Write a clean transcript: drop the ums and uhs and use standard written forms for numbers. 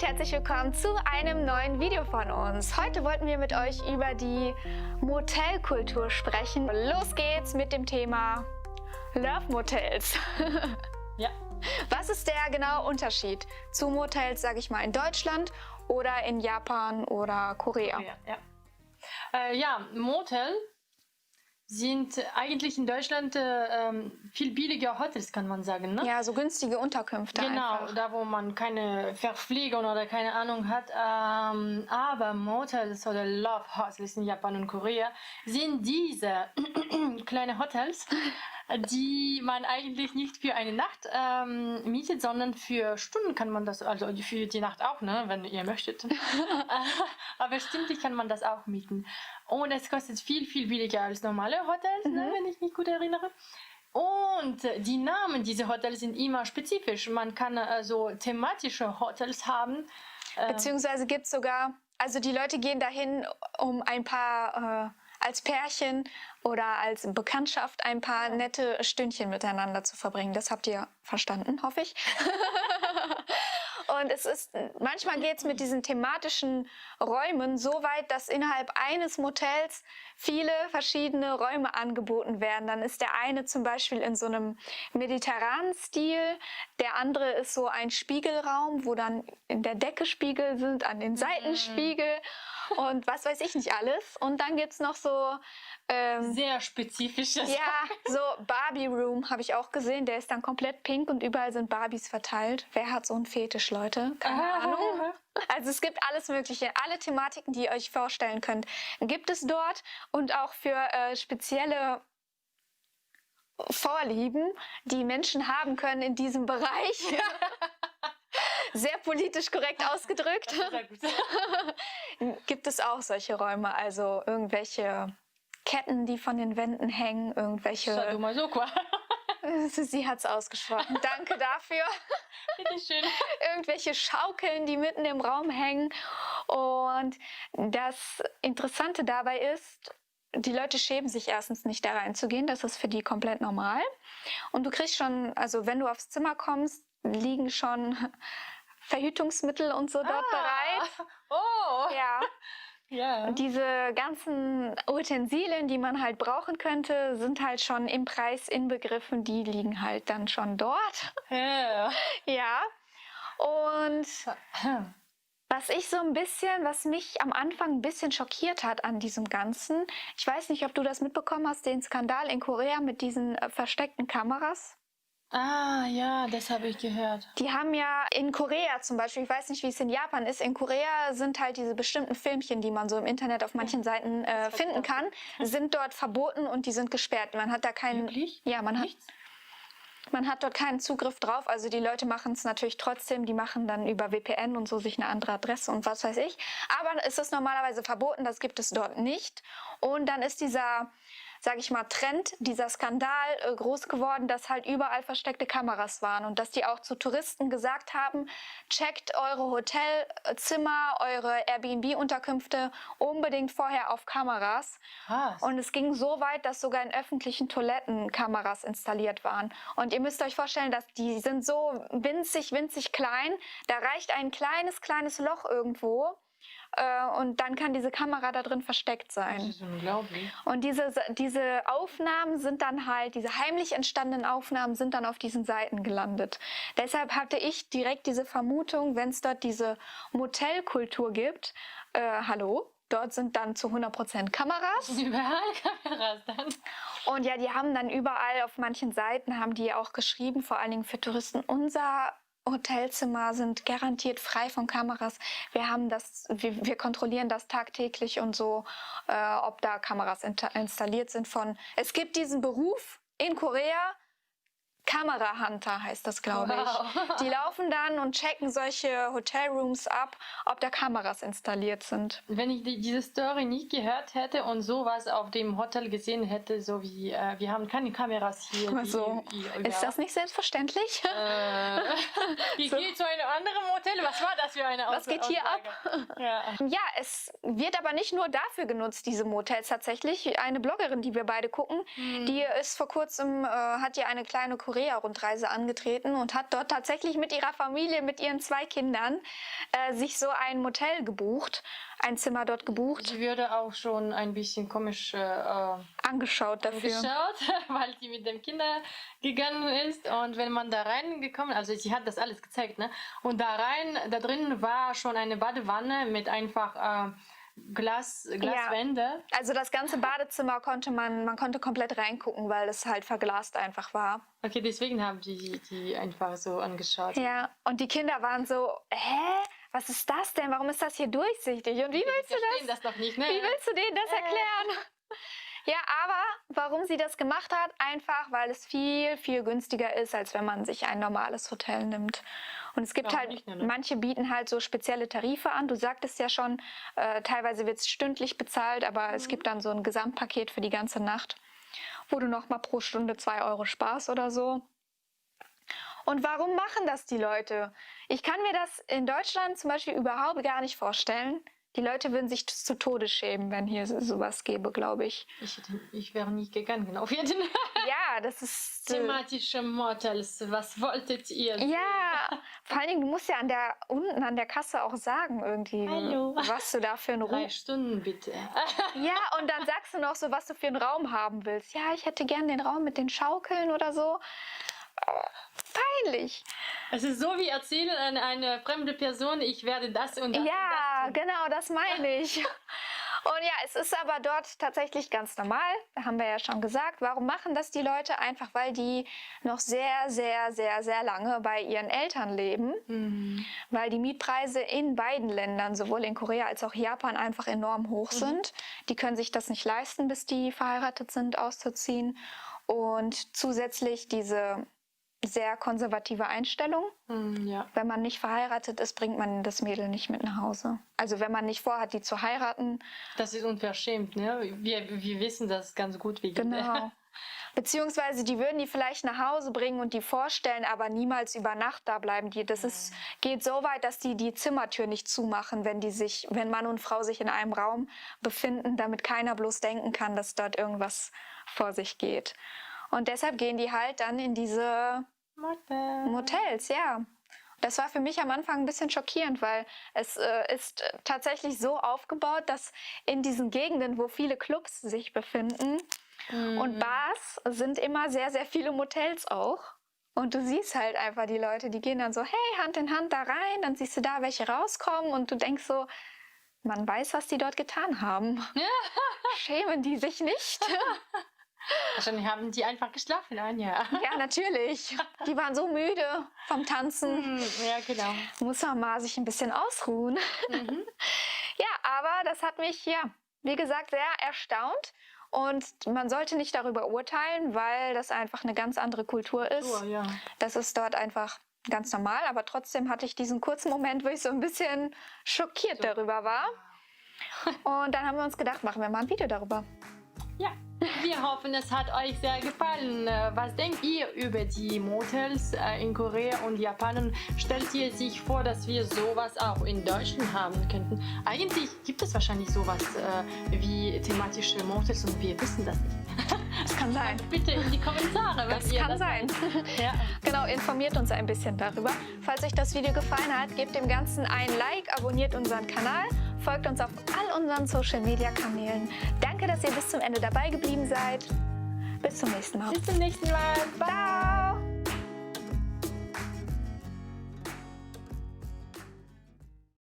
und herzlich willkommen zu einem neuen Video von uns. Heute wollten wir mit euch über die Motelkultur sprechen. Los geht's mit dem Thema Love Motels. Ja. Was ist der genaue Unterschied zu Motels, sage ich mal, in Deutschland oder in Japan oder Korea? Ja, Motel sind eigentlich in Deutschland viel billiger Hotels, kann man sagen. Ne? Ja, so günstige Unterkünfte Genau, einfach. da wo man keine Verpflegung oder keine Ahnung hat. Aber Motels oder Love Hotels in Japan und Korea sind diese kleine Hotels, die man eigentlich nicht für eine Nacht mietet, sondern für Stunden kann man das, also für die Nacht auch, ne, wenn ihr möchtet. Aber stündlich kann man das auch mieten. Und es kostet viel, viel billiger als normale Hotels, ne, wenn ich mich gut erinnere. Und die Namen dieser Hotels sind immer spezifisch. Man kann so thematische Hotels haben. Beziehungsweise gibt es sogar, also die Leute gehen dahin, um ein paar als Pärchen oder als Bekanntschaft ein paar nette Stündchen miteinander zu verbringen. Das habt ihr verstanden, hoffe ich. Und es ist, manchmal geht es mit diesen thematischen Räumen so weit, dass innerhalb eines Motels viele verschiedene Räume angeboten werden. Dann ist der eine zum Beispiel in so einem mediterranen Stil, der andere ist so ein Spiegelraum, wo dann in der Decke Spiegel sind, an den Seiten Spiegel und was weiß ich nicht alles. Und dann gibt es noch so sehr spezifisches. ja, so Barbie Room habe ich auch gesehen. Der ist dann komplett pink und überall sind Barbies verteilt. Wer hat so einen Fetisch, Leute? Keine Ahnung. Also es gibt alles Mögliche. Alle Thematiken, die ihr euch vorstellen könnt, gibt es dort. Und auch für spezielle Vorlieben, die Menschen haben können in diesem Bereich. Sehr politisch korrekt ausgedrückt. Sehr gut. Gibt es auch solche Räume, also irgendwelche Ketten, die von den Wänden hängen, irgendwelche... Sie hat es ausgesprochen. Danke dafür. Bitteschön. Irgendwelche Schaukeln, die mitten im Raum hängen. Und das Interessante dabei ist, die Leute schämen sich erstens nicht, da reinzugehen. Das ist für die komplett normal. Und du kriegst schon, also wenn du aufs Zimmer kommst, liegen schon Verhütungsmittel und so dort bereit. Oh! Ja. Ja. Diese ganzen Utensilien, die man halt brauchen könnte, sind halt schon im Preis inbegriffen. Die liegen halt dann schon dort. Ja. Ja. Und was mich am Anfang ein bisschen schockiert hat an diesem Ganzen, ich weiß nicht, ob du das mitbekommen hast, den Skandal in Korea mit diesen versteckten Kameras. Ah, ja, das habe ich gehört. Die haben ja in Korea zum Beispiel, ich weiß nicht, wie es in Japan ist, in Korea sind halt diese bestimmten Filmchen, die man so im Internet auf manchen Seiten finden kann, sind dort verboten und die sind gesperrt. Man hat da keinen... Wirklich? Ja, man hat dort keinen Zugriff drauf. Also die Leute machen es natürlich trotzdem, die machen dann über VPN und so sich eine andere Adresse und was weiß ich. Aber es ist normalerweise verboten, das gibt es dort nicht. Und dann ist dieser... sage ich mal, Trend, dieser Skandal groß geworden, dass halt überall versteckte Kameras waren und dass die auch zu Touristen gesagt haben, checkt eure Hotelzimmer, eure Airbnb-Unterkünfte unbedingt vorher auf Kameras. Was? Und es ging so weit, dass sogar in öffentlichen Toiletten Kameras installiert waren. Und ihr müsst euch vorstellen, dass die sind so winzig, winzig klein, da reicht ein kleines Loch irgendwo. Und dann kann diese Kamera da drin versteckt sein. Das ist unglaublich. Und diese Aufnahmen sind dann halt, diese heimlich entstandenen Aufnahmen sind dann auf diesen Seiten gelandet. Deshalb hatte ich direkt diese Vermutung, wenn es dort diese Motelkultur gibt, dort sind dann zu 100% Kameras. Überall Kameras dann. Und ja, die haben dann überall auf manchen Seiten, haben die auch geschrieben, vor allen Dingen für Touristen, unser Hotelzimmer sind garantiert frei von Kameras. Wir kontrollieren das tagtäglich und so, ob da Kameras installiert sind von. Es gibt diesen Beruf in Korea, Kamerahunter heißt das, glaube ich. Wow. Die laufen dann und checken solche Hotelrooms ab, ob da Kameras installiert sind. Wenn ich diese Story nicht gehört hätte und sowas auf dem Hotel gesehen hätte, so wie wir haben keine Kameras hier. Also, ist das nicht selbstverständlich? Ich gehe zu einem anderen Hotel? Was war das für eine Was geht hier ab? Ja. Ja, es wird aber nicht nur dafür genutzt, diese Motels tatsächlich. Eine Bloggerin, die wir beide gucken, die ist vor kurzem, hat ja eine kleine Korea-Rundreise angetreten und hat dort tatsächlich mit ihrer Familie, mit ihren 2 Kindern, sich so ein Motel gebucht, ein Zimmer dort gebucht, Sie würde auch schon ein bisschen komisch angeschaut dafür. geschaut, weil sie mit dem Kinder gegangen ist. Und wenn man da reingekommen, also sie hat das alles gezeigt, ne? Und da drin war schon eine Badewanne mit einfach Glaswände. Also das ganze Badezimmer man konnte komplett reingucken, weil es halt verglast einfach war. Okay, deswegen haben die einfach so angeschaut. Ja, und die Kinder waren so, hä? Was ist das denn? Warum ist das hier durchsichtig? Und wie willst du verstehen das noch nicht, ne? Wie willst du denen das erklären? Ja, aber warum sie das gemacht hat? Einfach, weil es viel, viel günstiger ist, als wenn man sich ein normales Hotel nimmt. Und es gibt Ja, halt, nicht, ne? manche bieten halt so spezielle Tarife an. Du sagtest ja schon, teilweise wird es stündlich bezahlt, aber es gibt dann so ein Gesamtpaket für die ganze Nacht, wo du nochmal pro Stunde 2 Euro sparst oder so. Und warum machen das die Leute? Ich kann mir das in Deutschland zum Beispiel überhaupt gar nicht vorstellen. Die Leute würden sich zu Tode schämen, wenn hier sowas gäbe, glaube ich. Ich wäre nicht gegangen, auf jeden Fall. Ja, das ist... Thematische Motels, was wolltet ihr? Ja, vor allen Dingen, du musst ja unten an der Kasse auch sagen irgendwie, Hallo. was du da für einen 3 Raum... Stunden bitte. Ja, und dann sagst du noch so, was du für einen Raum haben willst. Ja, ich hätte gern den Raum mit den Schaukeln oder so. Peinlich. Es ist so wie erzählen an eine fremde Person, ich werde das und das. Ja, und das tun. genau, das meine ich. Und ja, es ist aber dort tatsächlich ganz normal. Da haben wir ja schon gesagt. Warum machen das die Leute? Einfach, weil die noch sehr, sehr, sehr, sehr lange bei ihren Eltern leben. Weil die Mietpreise in beiden Ländern, sowohl in Korea als auch Japan, einfach enorm hoch sind. Die können sich das nicht leisten, bis die verheiratet sind, auszuziehen. Und zusätzlich diese sehr konservative Einstellung. Ja. Wenn man nicht verheiratet ist, bringt man das Mädel nicht mit nach Hause. Also wenn man nicht vorhat, die zu heiraten. Das ist unverschämt, ne? Wir wissen das ganz gut, wie Genau. Beziehungsweise die würden die vielleicht nach Hause bringen und die vorstellen, aber niemals über Nacht da bleiben. Geht so weit, dass die Zimmertür nicht zumachen, wenn Mann und Frau sich in einem Raum befinden, damit keiner bloß denken kann, dass dort irgendwas vor sich geht. Und deshalb gehen die halt dann in diese Motels, ja. Das war für mich am Anfang ein bisschen schockierend, weil es ist tatsächlich so aufgebaut, dass in diesen Gegenden, wo viele Clubs sich befinden und Bars, sind immer sehr, sehr viele Motels auch. Und du siehst halt einfach die Leute, die gehen dann so, hey, Hand in Hand da rein, dann siehst du da welche rauskommen und du denkst so, man weiß, was die dort getan haben. Schämen die sich nicht? Wahrscheinlich haben die einfach geschlafen, Anja. Ja, natürlich. Die waren so müde vom Tanzen. Ja, genau. Muss man mal sich ein bisschen ausruhen. Ja, aber das hat mich, ja, wie gesagt, sehr erstaunt. Und man sollte nicht darüber urteilen, weil das einfach eine ganz andere Kultur ist. Ja. Das ist dort einfach ganz normal. Aber trotzdem hatte ich diesen kurzen Moment, wo ich so ein bisschen schockiert darüber war. Und dann haben wir uns gedacht, machen wir mal ein Video darüber. Ja, wir hoffen, es hat euch sehr gefallen. Was denkt ihr über die Motels in Korea und Japan? Und stellt ihr sich vor, dass wir sowas auch in Deutschland haben könnten? Eigentlich gibt es wahrscheinlich sowas wie thematische Motels und wir wissen das nicht. Das kann sein. Bitte in die Kommentare, wenn Das ihr kann das sein. Ja. Genau, informiert uns ein bisschen darüber. Falls euch das Video gefallen hat, gebt dem Ganzen ein Like, abonniert unseren Kanal, folgt uns auf all unseren Social-Media-Kanälen. Danke, dass ihr bis zum Ende dabei geblieben seid. Bis zum nächsten Mal. Bis zum nächsten Mal. Ciao!